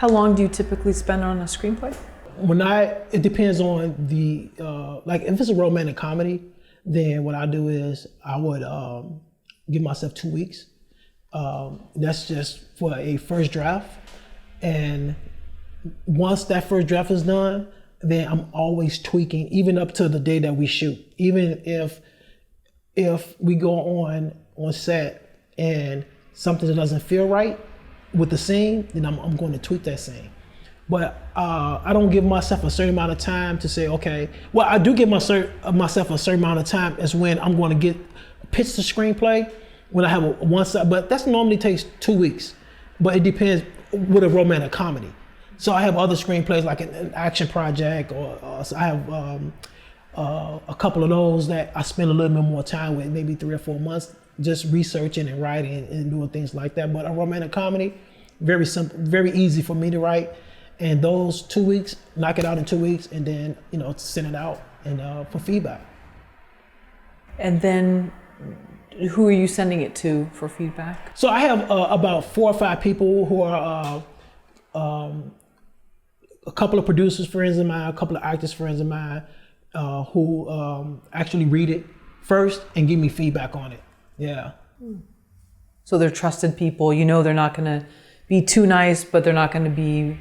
How long do you typically spend on a screenplay? It depends on the, like if it's a romantic comedy, then what I do is I would give myself 2 weeks. That's just for a first draft. And once that first draft is done, then I'm always tweaking, even up to the day that we shoot. Even if we go on set and something doesn't feel right with the scene, then I'm going to tweak that scene. But I don't give myself a certain amount of time to say, okay, well, I do give myself a certain amount of time is when I'm going to pitch the screenplay, when I have one side, but that normally takes 2 weeks. But it depends with a romantic comedy. So I have other screenplays like an action project, or so I have a couple of those that I spend a little bit more time with, maybe 3 or 4 months, just researching and writing and doing things like that. But a romantic comedy, very simple, very easy for me to write. And those 2 weeks, knock it out in 2 weeks, and then send it out and for feedback. And then, who are you sending it to for feedback? So I have about 4 or 5 people who are a couple of producers friends of mine, a couple of actors friends of mine, who actually read it first and give me feedback on it. Yeah. So they're trusted people. They're not going to be too nice, but they're not going to be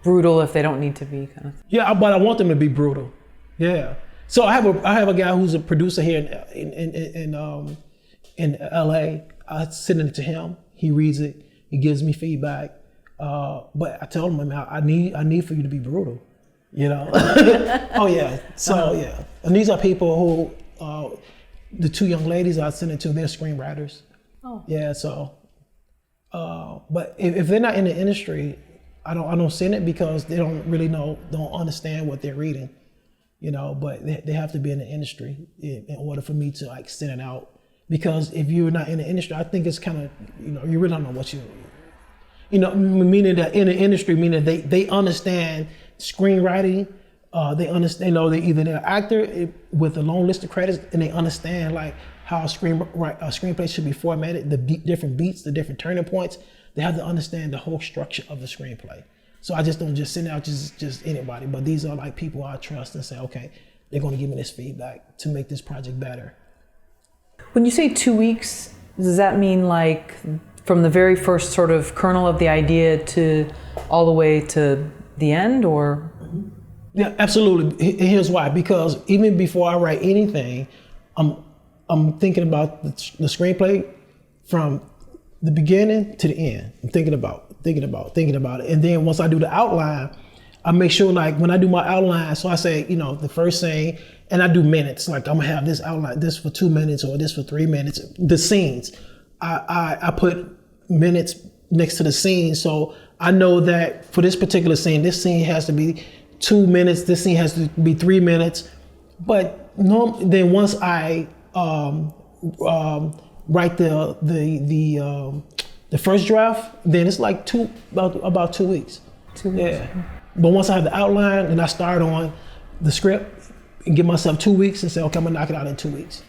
brutal if they don't need to be, kind of thing. Yeah, but I want them to be brutal. Yeah. So I have a guy who's a producer here in LA. I send it to him. He reads it. He gives me feedback. But I tell him, I need for you to be brutal. Oh yeah. So yeah. And these are people who the 2 young ladies I send it to, they're screenwriters. Oh. Yeah. So. But if they're not in the industry, I don't send it because they don't understand what they're reading, but they have to be in the industry in order for me to send it out. Because if you're not in the industry, I think it's kind of, you really don't know what meaning that in the industry, meaning they understand screenwriting, they understand, they're either they're an actor with a long list of credits, and they understand how a screenplay should be formatted, the different beats, the different turning points. They have to understand the whole structure of the screenplay. So I just don't just send out just anybody, but these are people I trust and say, okay, they're going to give me this feedback to make this project better. When you say 2 weeks, does that mean from the very first sort of kernel of the idea to all the way to the end, or? Yeah, absolutely. Here's why. Because even before I write anything, I'm thinking about the screenplay from the beginning to the end. I'm thinking about it. And then once I do the outline, I make sure when I do my outline, so I say, the first scene, and I do minutes, I'm gonna have this outline, this for 2 minutes or this for 3 minutes. The scenes, I put minutes next to the scene, so I know that for this particular scene, this scene has to be 2 minutes, this scene has to be 3 minutes. But then once I write the first draft, then it's about 2 weeks. 2 weeks. Yeah. But once I have the outline, then I start on the script and give myself 2 weeks and say, okay, I'm gonna knock it out in 2 weeks.